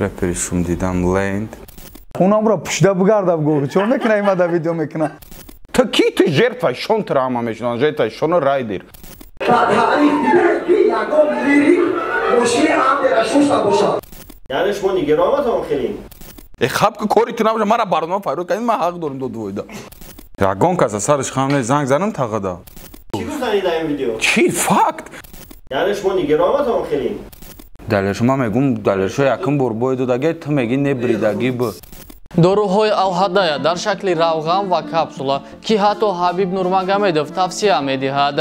Raperi şum دیدم Land. اونم را پشت بگردم گفت چون میکنه این ماده ویدیو میکنه Та ки ты жертва, шон трама мешнан, жертва, шон райдер. یعنی شما نگران هم خیلی خب که کاری تو نباشه مرا برنامه فایرو کنید من حق دارم دو دویدا. یگان کس سرش خامنه زنگ زنم تقدا. چی گفتنی در این ویدیو؟ چی فاکت؟ یعنی شما نگران هم خیلی دلش ما میگم دلش یکم بربای دو داگه تو میگی نبریدگی بو. доруҳои авҳадая дар шакли равған ва капсула ки ҳатто ҳабиб нурмагомедов тавсия медиҳад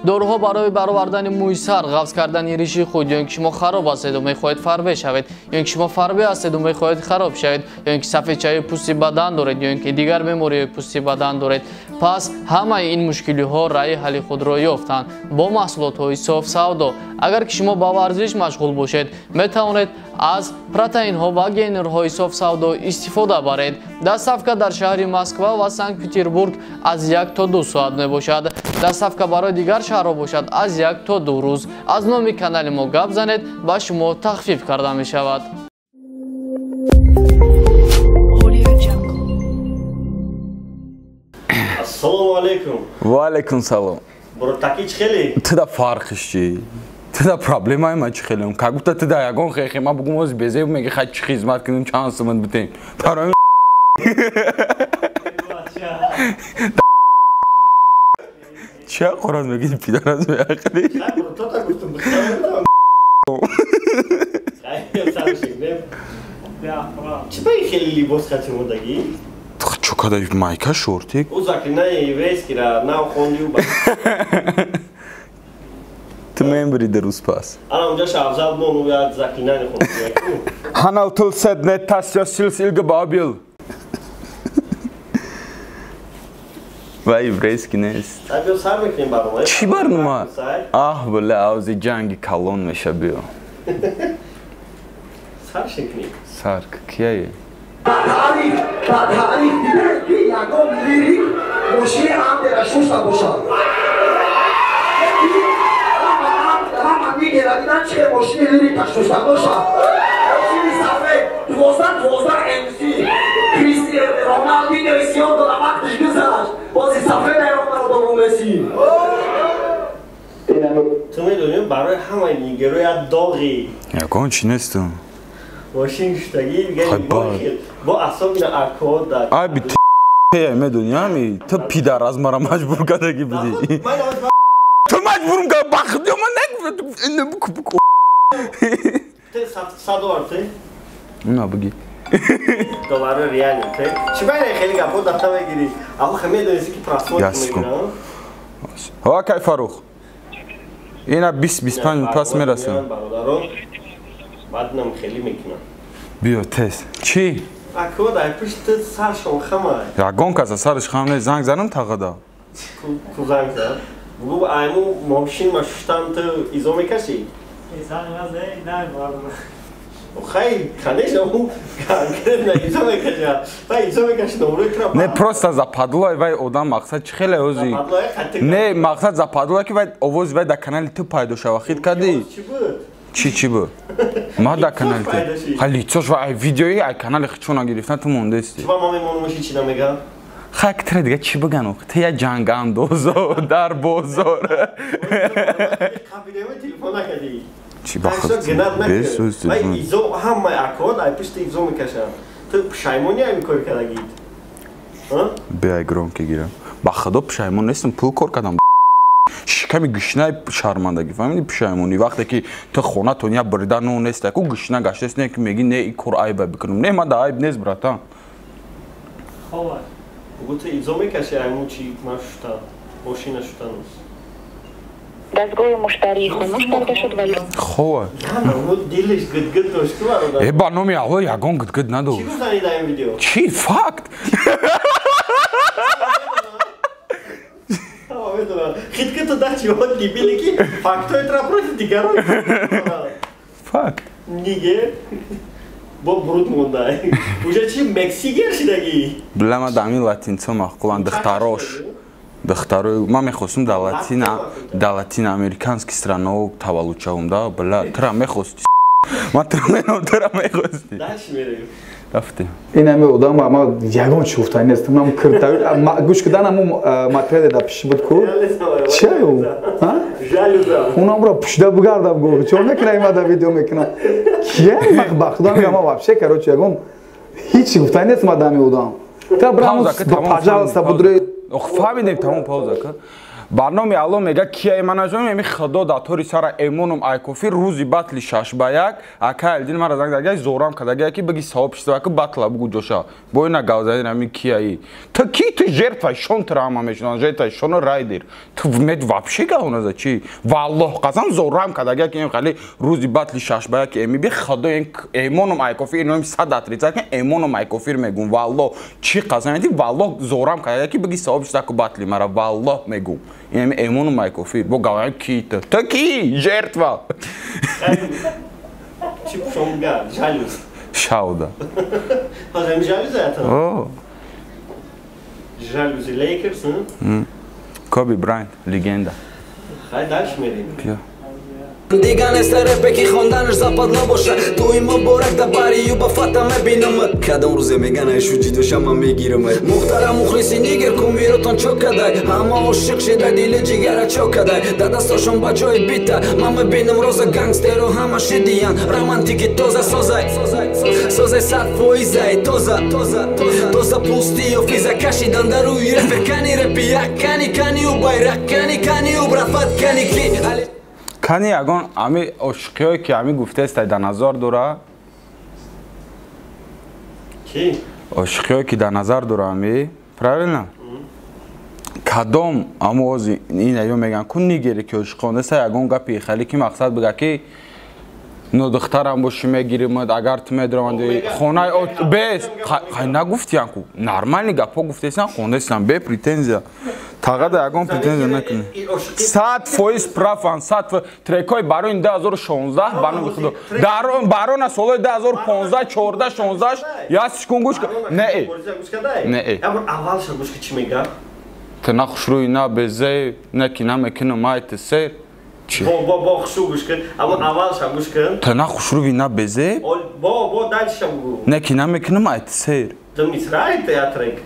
доруҳо барои баровардани мӯйсар ғафз кардани риши худ ё ин ки шумо хароб ҳастеду мехоҳед фарбе шавед ё ин ки шумо фарбе ҳастеду мехоҳед хароб шавед ё ин ки сафедчаи пӯсти бадан доред ё ин ки дигар мемориҳои пӯсти бадан доред пас ҳамаи ин мушкилиҳо раи ҳалли худро ёфтанд бо маҳсулотҳои соф савдо агар ки шумо ба варзиш машғул бошед метавонед аз протеинҳо ва гейнерҳои соф савдо истифода баред доставка дар шаҳри москва ва санкт петербург аз 1 то 2 соат мебошад доставка барои дигар шаҳрҳо бошад аз 1 то 2 рӯз аз номи канали мо гап занед ба шумо тахфиф карда мешавад ассалому алайкум ва алайкум салом бро таки чхели туда фарқиш чи туда проблемаи ма чи хелем как будто туда ягон хехи ма бугум оз безе меги хай чи хизмат кинем чанд сомон битем барои ча қораз меги пидараз меахли то так гуфтам бихтам хай саршик не чи бай хели либос хатим одаги чо кадай майка шортик у заклинание еврейскира нав хондиу ба ты мембрида руспас ана унҷа шавзал мо нӯяд заклинание хондиу ҳанал тул сед не тасё силсилга бабил ва еврейский нест абиё сар мекунем барнома чӣ барнома аҳ била авзи ҷанги калон меша биё сар шекунем сарк кияе ягон лирик мошини амдера шушта бошад ҳама мегеравидан чихе мошини лирика шушта бошад мошини сафед 12 мц роналдиньо исён дора вақтиш гузашт бози сафедай ромаро домо меси ту медонӣ барои ҳамаи нигеру як доғи ягон чӣ несту мошин шуштагӣ бо асобина акода ай би я медони ами ту пидар аз мара маҷбур кардагӣ будӣ ту маҷбурм кар бахдиё ман нагуфтам садовар те уна бигӣ долларо реали те чӣ байнаи хеле гапҳо дар намегирӣ ахо медониси ки просмотр мегирам окей фарух ина 20-25 пас мерасам бародаро баъднам хеле мекунам биё тез чӣ акодай пушти саршон хамай ягон каса сариш хам не занг занам тағада ку занг зад бугу айму мошин ма шуштам ту изо мекашӣ хай конечно у конкретно изо мекаша ва изо мекаши номрои трап не просто за падлой вай одам мақсад чӣ хеле ози не мақсад за падлой ки вай овози вай дар канали ту пайдо шава хит кардӣ чӣ бу ма дар канали ту ҳа лицош ва видеои ай канали чуна гирифтан ту мондасти ма мемонумаши чӣ намегам хай китра дига чӣ биган ты я ҷангандозо дар бозор кабинема телефон накардӣ چی بخواد ایزو همه اکاد ای پشت ایزو میکشم تو پشایمونی ای میکاری کردگید بیای گرام که گیرم با خدا پشایمون نیستم پول کار کردم کمی گشنه شرمندگی فهمیدی پشایمونی وقتی که تو خونه تو نیا بریدن اون نیست که گشنه گشته است نه که میگی نه این کار عیب بکنم نه من عیب نیست براتم خوبه بگو تو ایزو میکشی ایمون چی ماشتا ماشین شدنوس دستگاه مشتری خاموش کرده شد و خوبه دیلش گد داشت تو ای برنامه اول یگان گد نداشت چی گفتنی در این ویدیو چی فاکت خیلی که تو داشتی اون دیبیلی که فاکتوی تراپروتی دیگران فاکت نیگه با برود مونده اوجا چی مکسیگر شدگی بله من دامی لاتینسا مخکولان دختاروش دختارو ما میخواستم در لاتین امریکانسکی страну таваллуд шавам да бля тра мехост من ترم میخواستی داش میریم رفتیم این همه آدم اما یگان شوفتای نیست من کرد گوش کردن همون ماتریال دا پیش بود کو چه او ها جالوزا اونم رو پشت بگردم گو چون نکنه ایماده ویدیو میکنه کیه مخبخدا میگم واپشه کروچ یگان هیچ گفتای نیست مادامی آدم تا برامو پاجالسا بدره فهمیدیم تمام پاوزا که برنامه الان میگه کیه مناجم می خدا داتوری سر ایمونم آیکوفی روزی باتلی شش با یک اکل دین مرا زنگ دادی زورم کداگی کی بگی صاحب شده که باتلا بگو جوشا بوی نگاوزای نمی کیایی تو کی تو جرت شون تراما میشن جرت شون رایدر تو مد واپشی گاونا ز چی والله قسم زورم کداگی کی خالی روزی باتلی شش با یک می بی خدا این ایمونم آیکوفی اینم 100 اتریزا که ایمونم آیکوفی میگم والله چی قسم دی والله زورم کداگی کی بگی صاحب شده که باتلی مرا والله میگم این ایمونم مایکوفیر با گاوی کی تو کی جرتوا چی شونگا جالوز شاودا هازم جالوز اتنا او جالوز لیکرز کوبی براینت لگندا خیلی داش میریم بیا دیگه سر کی خوندنش زپاد نباشه توی مبارک دا باری و با فاطمه بینم کدام روزه میگن ایشو جیدو شما میگیرم محترم مخلصی نیگر کومیروتون چوکدای همه عاشق شده دیل جیگر چوکدای دا دستاشون با جای بیتا من ببینم روز گنگستر و همه شدیان رومانتیکی توزه سوزه 100% توزه پوستی و فیزا کشیدن در روی رفه کنی رپیک کنی و بایرک کنی و برفت کنی کی کانی اگون امی عشقی که امی گفته است در نظر داره کی عشقی که در نظر داره امی правильно کدام امو از این ایو میگن کن نیگری که عشقانه سه اگون گپی خیلی کی مقصد بگه که نو دخترم باشی میگیریم اگر تو میدرم خونه بس خیلی نگفتی انکو نرمالی گپا گفته ایستن خونه ایستن به پریتنزیا تاقد اگون پریتنزیا نکنی 100% پرافان 100 تریکای برای این 2016 برنامه خدا برای سال 2015 14 16 یاسش کن گوش نه نه اما اول شو گوش چی میگه تنا خوشروی نه بزه نه کی نمیکنه مایت سر چی با خوشو گوش کن اما اول شو گوش کن تنا خوشروی نه بزه با دالش بگو نه کی نمیکنه مایت سر تو میسرای تئاترک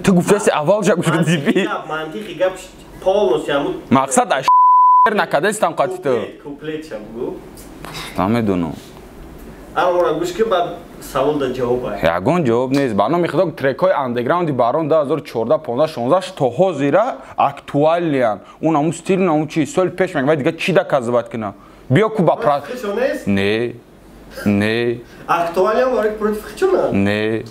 تو گفتی اول شو گوش کن دیبی منطقی گپ پولنوس یامو مقصد اش نکده استم قاطی تو کمپلیت شو بگو نمیدونم اما گوش کن بعد سوال دا جواب های یگون جواب نیست برنامه خدا ترک های اندرگراوندی برام 2014 15 16 تا حاضره اکتوالیان اون همون ستیل اون چی سال پیش میگم دیگه چی دا کذبت کنه بیا کو با پرات نه نه اکتوالیان وارد پروتیف خچونه نه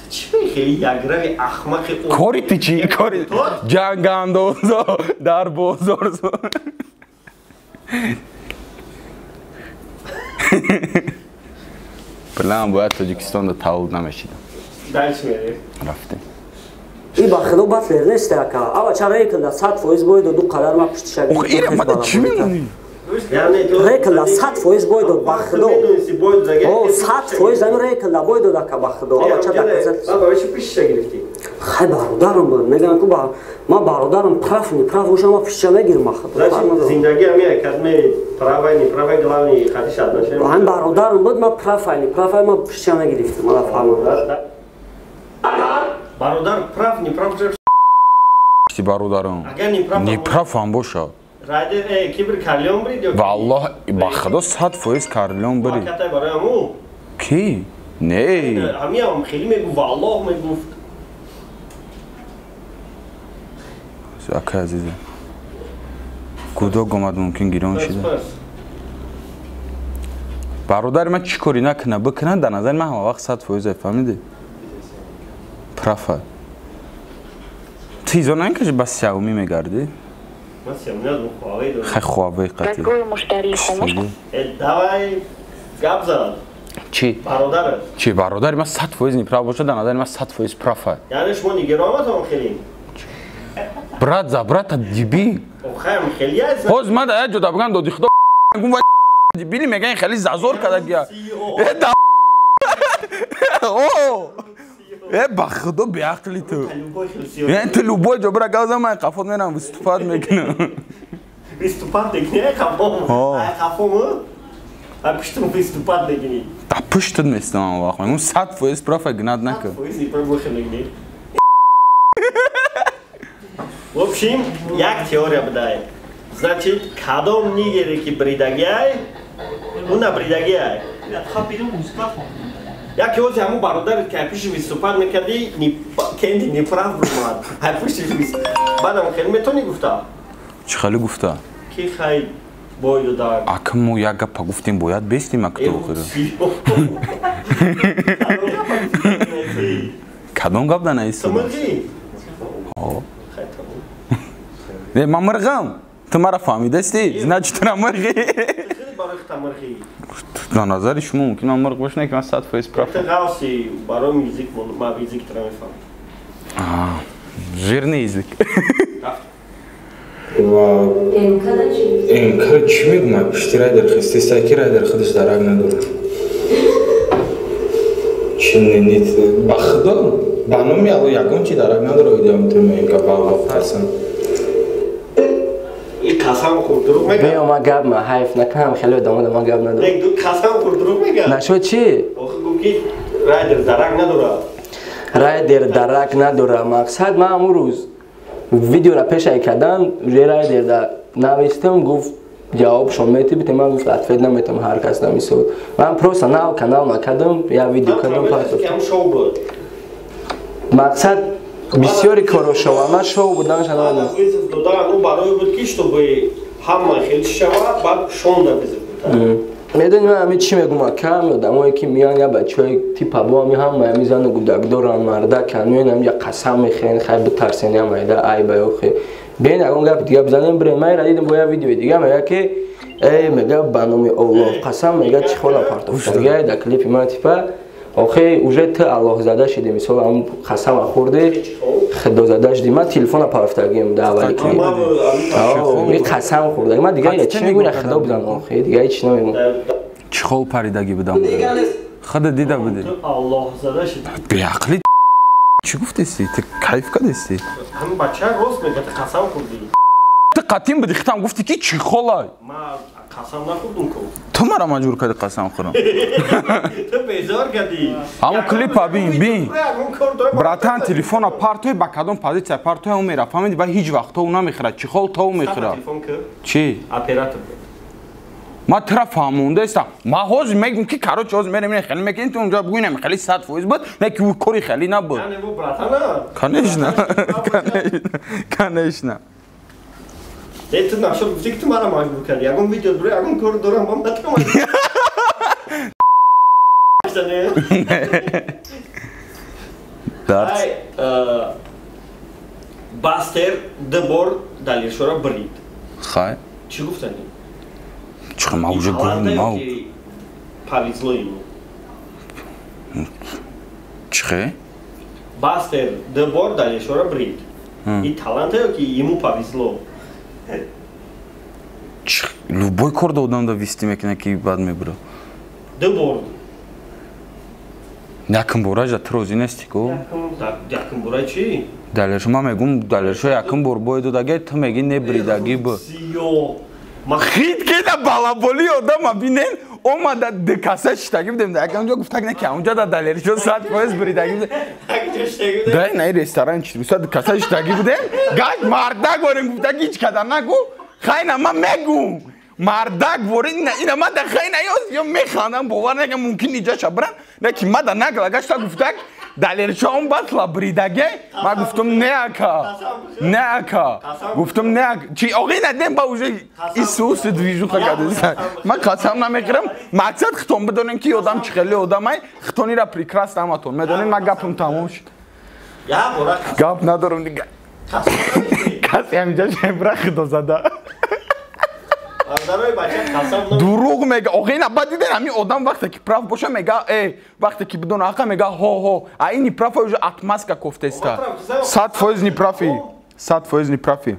چی خیلی یگروی احمق کاری تی چی کاری جنگ اندازا در بازار پلان باید تاجیکستان دا تاول نمیشیدم دالش میری رفتیم این با خدا باتلر نیست که اول چرا یکل 100% باید دو قرار ما پشت شد اوه ایره ماده چی میدونی؟ ریکل 100% باید با خدا او 100% زمین ریکل باید دو که با خدا اول چرا کسات بابا چی پیش گرفتی خیلی برادرم بود میگن که با ما برادرم پراف شما پیش میگیرم ما خدا زندگی همی کدمی پرافای گلانی خاطی شد نشه هم برادرم بود ما پرافای ما پیش میگرفتیم ما فهمیدم برادر پراف نی پراف چی برادرم نی پراف هم باشه رایدر کی بر کارلیون برید والله با خدا 100% کارلیون بری کاتای برای همو کی نه همی هم خیلی میگو والله میگفت اکه عزیزه کدوم گماد ممکن گیران شده برادر من چی کاری نکنه بکنن در نظر من همه وقت 100% فهمیده پرافا تیزا نه که بس شاومی میگردی خیلی خواهی قطعی دستگاه مشتری خاموش دوای گپ زد چی؟ برادره چی برادر من 100% نیپرا باشه در نظر من 100% پرافا یعنی شما نگرامت هم خیلی برات زبرات دیبی خیلی خیلی از باز من در جدا بگم دادی خدا گم و دیبی میگن خیلی زازور کرده گیا اوه بخدا به عقلی تو یعنی تو لوبای جبرا گازم من قفات میرم استفاده میکنم استفاده کنه خفم خفم пушту выступать мегини. Да пушту местам вақт мегум 100% профа гнад нака. 100% профа мегини. В общем, як теория бадай. Значит, кадом нигери ки бридагиай, уна бридагиай. Я хапирум мустафа. Як ёзи ҳамун бародари ки пиши виступад мекарди, кенди неправ бумад. Пиши виступад. Баъдам хеле метони гуфта. Чӣ хеле гуфта? Ки хай боиду дар. Акам мо як гапа гуфтем бояд бестим акто охира. Кадом гап дана ист? Тамирғи. О. Не мамирғам. Ту мара фаҳмидасти? Значит ту мамирғи. Барои тамирғи. На назари шумо мумкин ман мирғ бошна ки ман 100% прав. Это гавси барои язык ма язык тра мефаҳмам. Жирный язык. ва МК чӣ мегӯяд пишти райдер хистеста ки райдер худаш дарак надорад ба худо ба номи алло ягон чи дарак надорад МК балло қасам қасам хурд дурӯғ мегӯяд беё ма гап ма ҳайф накунам хеле одамода ма гап надорам қасам хурд дурӯғ мегӯяд нашуд чӣ охир гуфт ки райдер дарак надорад райдер дарак надорад мақсад ман ҳамун рӯз видеора пешай кардам райдер навистам гуфт ҷавобшон метибите ман гуфт ответ наметам ҳар кас намисол ман просто нав канал накардам я видео кардам мақсад бисёри коро шова ман шоу будан шанадам вызов додан у барои буд ки чтобы ҳама хел шава баъд шонда вызов буд медони ман ҳамин чӣ мегӯям кам одамое ки миён я бачаҳои типа бо ҳами ҳама мизану гудак доран мардакан меёнам я қасам мехӯрен хай битарсен ямайда айба ёхе беён ягон гапи дига бизанем бире ман ира дидам бо я видеои дига мега ки мега ба номи Аллоҳ қасам мега чӣ хола партофтагия да клипи ман типа охе уже ты аллоҳзада шиди мисол ҳамун қасама хӯрди худозада шиди ман телефона партофтагием да аввали клип ми қасам хӯрдаги ман дига чӣ мегӯям худо бизан охе дига ҳеч намегӯям чӣ хол паридагӣ будам худа дида буди аллоҳзада шиди беақли чӣ гуфтести ту кайф кардести ҳамин бача рост мегӯяд қасам хӯрдӣ ту қатъин будӣ хитам гуфтӣ ки чӣ холай ман қасам нахӯрдум ку ту мара маҷбур кардӣ қасам хӯрам ту безор кардӣ ҳамун клипа бин братан телефона партои ба кадом позитсия партои он мерафт фаҳмидӣ ба ҳеҷ вақто он намехӯрад чӣ хол то мехӯрад чӣ оператор ма тра фаҳмондаистам ма ҳозир мегӯм ки короче ҳозир мерем хеле мекунем ту онҷа бигӯям хеле 100% буд не ки кори хеле набуд конечно конечно ту нашуд гуфтӣ ки ту мара маҷбур кардӣ ягон видео дурӣ ягон кор дорам ба матам бастер ду бор далелшора брид хай чӣ гуфтанӣ чӣ ма уже гуфтам повезло ему чӣ бастер ду бор далелшора брид и талантаё ки ему повезло любой кор да одам да висти мекуна ки бад мебура ду бор якум бора жа ту розӣ нести ку якум бора чӣ далершо ман мегӯм далершо якум бор боеду даге ту мегӣ не бридагӣ бу хит кеда балаболи одама бинен омада декаса штагӣ будем да якамҷо гуфтак не ки онҷа да далершо 100% бридагӣ будем дай наи ресторан чӣ буса декаса штагӣ будем гаш мардак борем гуфтак ҳеҷ када нагу хайна ман мегӯм мардак борем ина ман да хайна ё механдам бовар накам мумкин иҷаша бирам не ки мада нагла гашта гуфтак далершо он басла бридаге ма гуфтам не ака гуфтам не ака чи оғина дем ба уже исуси движуха кардеса ман қасам намехӯрам мақсад хитон бидонем ки одам чӣ хеле одамай хитонира прекрасно ҳаматон медонем ман гапам тамом шуд гап надорам дига касе ҳамиҷа шебра худозада дурӯғ мега оғина ба диден ҳамин одам вақте ки прав боша мега вақте ки бидон ақа мега ҳо а ин неправа уже отмазка кофтеста 100% неправи 100% неправи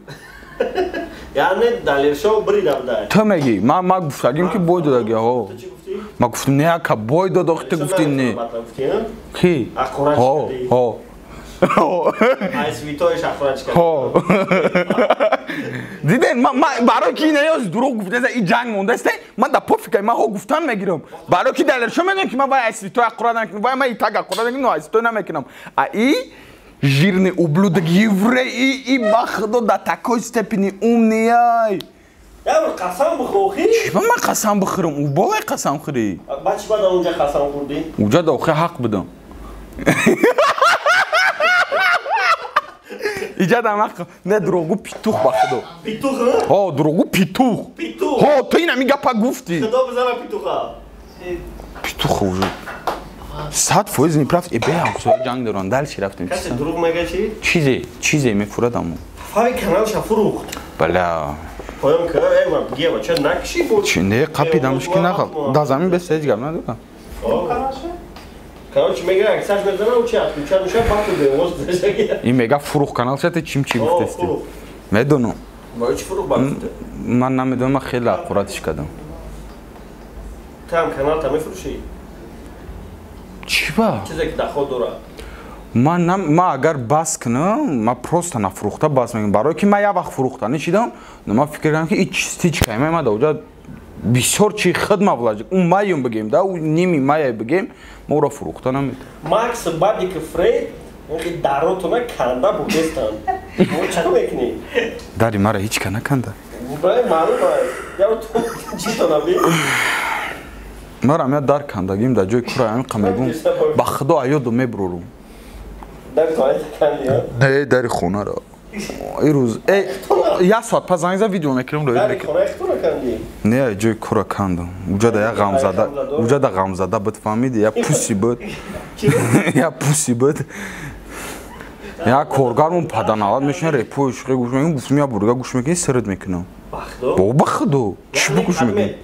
яъне далершо брида ту меги ма гуфтагим ки бой додаги ҳо ма гуфтам не ака бой додох ту гуфти не ки ҳо ҳо دیدین من برای کی نیاز دروغ گفتن این جنگ مونده است من در پافیکای من ها گفتن میگیرم برای کی دلشو میدونم که من وای اصلی تو قرآن نکنم وای من این تاگ قرآن نکنم اصلی تو نمیکنم ای жирный ублюдок еврей и бахдо да такой степени умный Я қасам бихӯхи? Чиба ман қасам бихӯрам? У болай қасам хӯрӣ? Ба чӣ бада унҷа қасам хӯрдӣ? Унҷа дохи ҳақ будам. Иҷа дам ҳақ. Не дурӯғу питух ба худо. Питух? Ҳо, дурӯғу питух. Питух? Ҳо, ту ин ҳамин гапа гуфтӣ. Худо бизана питуха. Питух уже. 100% неправда. Беам кусо ҷанг доран. Дал чӣ рафтем? Касе дурӯғ мега чӣ? Чизе мефурадам. Фаи каналша фурӯхт. Бала. Поём ка эма гева ча накши буд. Чи не қапидамш ки нахал. Да замин бес ҳеҷ гап надорам. Каналша мега аксаш мезана учат. Учат уша баку бевоз дешаги. Ин мега фурӯх каналша те чим чи гуфтести? Медонам. Ма чӣ фурӯх бафтед? Ман намедонам, ман хеле аққуратиш кардам. Там канал та мефурӯшӣ? Чиба? Чизе ки даход дорад. Ман агар бас кунам, ман просто нафурӯхта бас мегӯям. Барое ки ман як вақт фурӯхта нишидам, ман фикр кардам ки ин чиз кайма мада уҷа бисёр чи хидма влажик. Он майум бигем да, ними мая бигем, ма ура фурӯхта наметавонам. Макс баъди ки Фред ки даротона канда будестан. Мо чӣ мекунӣ? Дари мара ҳеҷ ка наканда. Маълум аст. Я то чӣ то наби? Марам я дар кандагим дар ҷои кура ҳамин қа мегӯм. Ба худо аёдо мебурорум. Дари туалет кандӣ? Не, дари хонаро. Ирӯз як соат пас занг зад видео мекунам дари хонаи худро кандӣ? Не, ҷои кура кандам. Уҷа да як ғамзада, уҷа да ғамзада буд, фаҳмидӣ? Як пуси буд. Як пуси буд. Як коргармон паданавад мешинад, репои ишқи гӯш мекунам, гуфтам як бурга гӯш мекунӣ, сирит мекунам. Ба худо. Чӣ бо гӯш мекунӣ?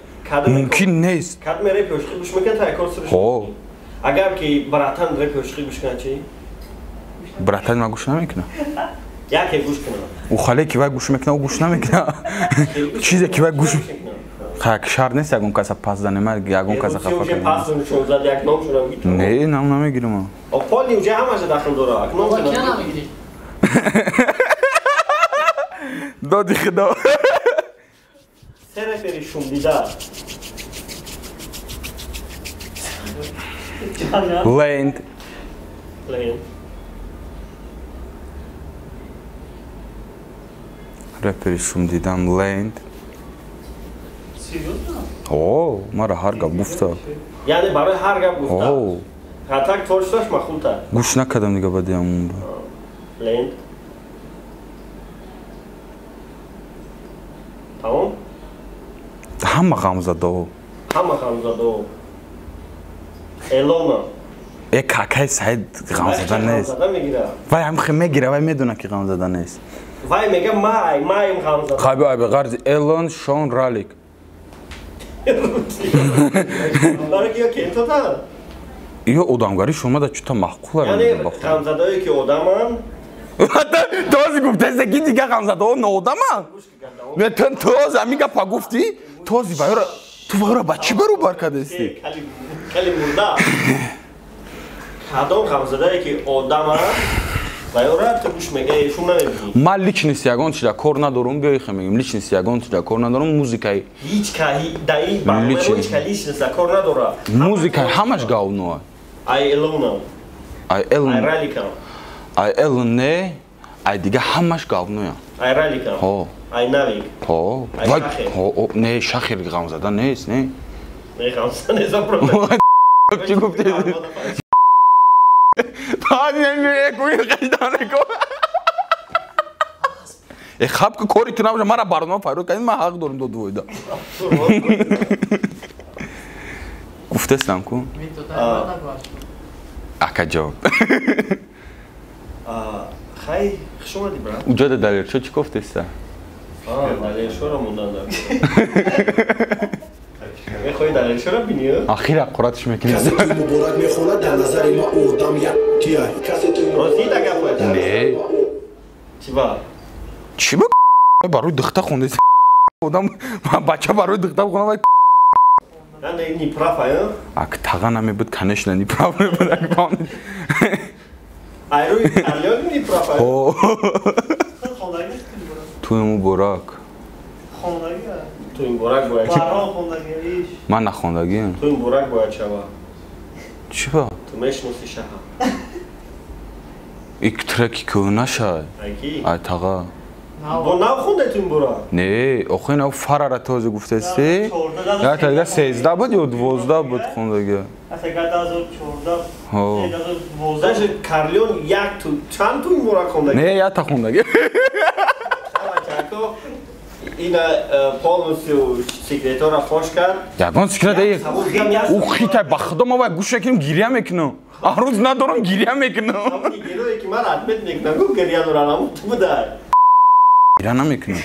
Мумкин нест. Кадме репи ишқи гӯш мекунад, та як кор сириш. Ҳо. Агар ки братан репи ишқи гӯш кунад чӣ? Братан ман гӯш намекунам. Яке гӯш кунад. Ухале ки вай гӯш мекунад, гӯш намекунад. Чизе ки вай гӯш як шар нест, ягон каса пас занемад, ягон каса хафа кунад. Пас нишон зад, як ном шудам гиту. Не, нам намегирам. Поли уҷа ҳамаша дахл дора. Як ном кунад. Доди худо. Се репери шумдида. Land. Land. Репери шум дидам Land. О, мара ҳар гап гуфта. Яъне барои ҳар гап гуфта. О. Хатак торшдаш махулта. Гӯш накардам дига баъди ҳамон. Land. Тамом? Ҳама ғамзадо. Ҳама ғамзадо. Элона. Какай Саид ғамзада нест. Вай ҳамхи мегира, вай медона ки ғамзада нест. Вай мега майм ғамзада. Қаби айби ғарзи Элон Шон Ралик. Барои ки ё кентота? Ё одамгарӣ шумада чута маҳқула. Яъне ғамзадое ки одаман. Този гуфтасе ки дига ғамзадаҳо ноодаман? Този ҳамин гапа гуфтӣ? Този вайро ту вайро ба чӣ баробар кардасти? Кали мурда. Кадом ғамзадае ки одаман вайора ту гӯш мегӯӣ, шум намебинӣ. Ман личност ягон чида кор надорам, биёи хе мегӯям личност ягон чида кор надорам, музикаи ҳеҷ ка дар ин барномаи ҳеҷ ка личноста кор надорад. Музикаи ҳамаш гавно. Ай Элона. Ай Элон. Ай Ралика. Ай Элон не, ай дига ҳамаш гавноя. Ай Ралика. Ҳо. Ай Навик. Ҳо. Ай Шахер. Ҳо, не, Шахер ғамзада нест, не? Не ғамзада нест, апрото. Чӣ гуфтед? хаб ки кори ту набоша, мара барнома пайрод кардем, ман ҳақ дорам додвоида. Гуфтестам ку? Акаҷон. Хай, хуш омадӣ брат. Уҷода далелшо чӣ гуфтеста? Далелшоро мондан дар. мехоҳӣ далелшоро бинӣ? Ахир аққуратиш мекунӣ. муборак мехонад дар назари ма одам якия. Ростида гапояд? Не. Чӣ ба? Чӣ ба барои духта хондаси? Одам бача барои духта хонад. Яъне неправа, ё? Ак тага намебуд, конечно, неправа мебуд. Айрӯи Италиён неправа, ё? توی مبارک تو این برک باید من نخوندگیم تو این برک باید شوا چی با؟ تو میشنوسی شها ایک ترکی که نشای اکی؟ ای تاقا با نو خونده تو این برک؟ نه اخوی نو فراره توزه گفته استی؟ نه تا دیگه 13 بود یا 12 بود خوندگی اصلا 2014 2012 کارلیون یک تو چند تو این برک خوندگی؟ نه یا تا خوندگی این полностью секретор را фош кард. Ягон секрет ай. Ухитай ба худо ма вай гӯш мекунам гирия мекунам. Арӯз надорам гирия мекунам. Ҳамни гирое ки ман адмет мекунам, гӯ гирия дорам, ту будай. Гирия намекунам.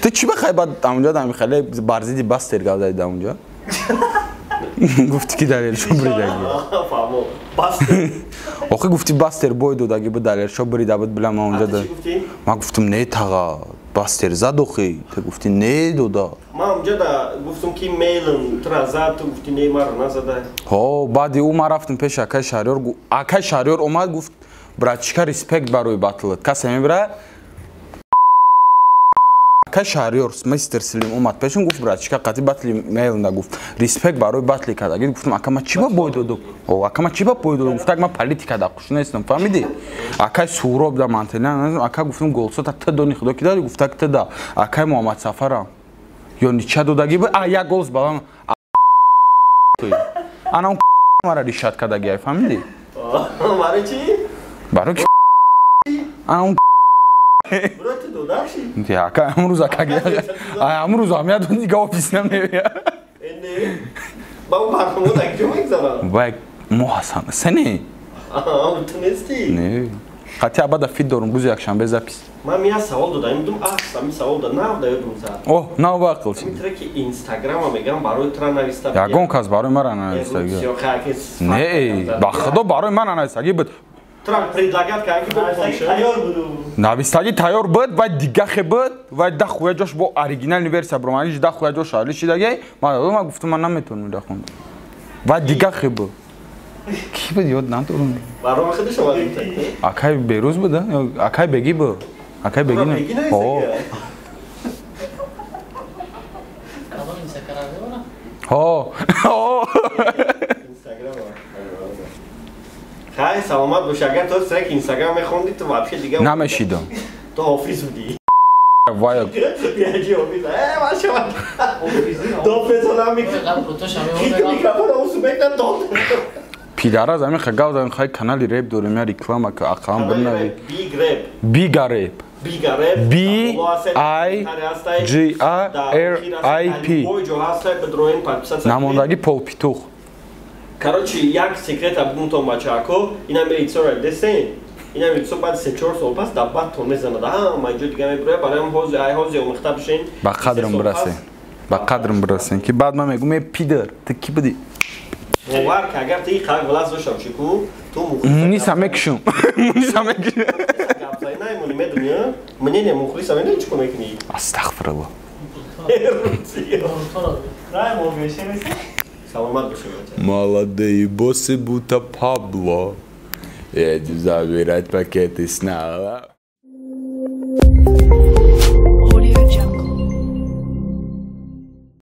Ту чӣ бахай бад амҷа дами хеле барзиди бастер гавдаи дамҷа? Гуфти ки далелшо бридаги. Фаҳмо. Бастер. Охи гуфти бастер бой додаги бу далелшо брида буд билам амҷа да. Ман гуфтам не тага. Бастер зад охи, ты гуфти не дода. Мам ҷада гуфтам ки мейлм тра зад, ту гуфти не мар назада. Ҳо, баъди ӯ ман рафтам пеши акай Шаҳриёр, акай Шаҳриёр омад гуфт братчика респект барои батлат. Касе мебира? Акай Шаҳриёр мистер Силим омад пешам гуфт братчика қати батли мейлнда гуфт респект барои батли кадаги гуфтам ака ма чӣ ба бой додам? О, ака ма чӣ ба бой додам? Гуфтак ма политикада хуш нестам, фаҳмиди? Акай Суҳроб да мантелиан, ака гуфтам голосота ты дони худо ки дади гуфтак ты да. Акай Муҳаммад Сафарам. Ё нича додаги ба а як голос балам. Ана мара ришат кадаги ай фаҳмиди? Мара чӣ? Барои ки ана Брат додаши? Я ака амрӯз акаги. Амрӯз амяд дига офис намея. Энде ба барнамо так ҷо мегзарам. Вай муҳасан сане? Ту нести? Не. Хати абада фид дорум рӯзи якшанбе запис. Ман мия савол додам, идум сами савол да нав да ёдум зад. О, нав вақт. Митра ки Инстаграма мегам барои тра нависта. Ягон кас барои ман навистаги. Не, ба худо барои ман навистаги буд. Тра предлагат ки тайёр буду. Навистаги тайёр буд, вай дига хе буд, вай да хуя ҷош бо оригинал версия броманиш да хуя ҷош али шидаги. Ман гуфтам ман наметавонам да хунда. Вай дига хе буд. Ки буд ёд надорам. Барои худаш омадем. Акай берӯз буд, акай беги буд. Акай беги не. О. О. О. Хай саломат бош, агар то срак Инстаграм мехонди, то вообще дига намешидам. То офис буди. Вай. Яҷи офис. Маша. То песонам микрофон аусу мекна то. Пидара замин хагав замин хай канали рэп дорим я реклама ка ақам бинави. Big rap. Biga rap. Biga rap. B I G R I P. Намондаги Пол Питух. Короче, як секрет абунтон бачако, ина милициора десен. Ина милицио баъд 3-4 сол пас да бад то мезанад. Ма инҷо дига мебура, бароям ҳози ай ҳози омехта бишен. Ба қадрам бирасен. Ба қадрам бирасен ки баъд ман мегум пидар, ты ки буди? Бовар ки агар ти қалк влас доштам чику, ту мухлиса мекушам. Мухлиса мекушам. Гапзай намони медуни, мне не мухлиса медуни чико мекуни? Астағфируллоh. Дай мовешем. Саломат бошем. Молодые боссы будто Пабло. Едем забирать пакеты снова.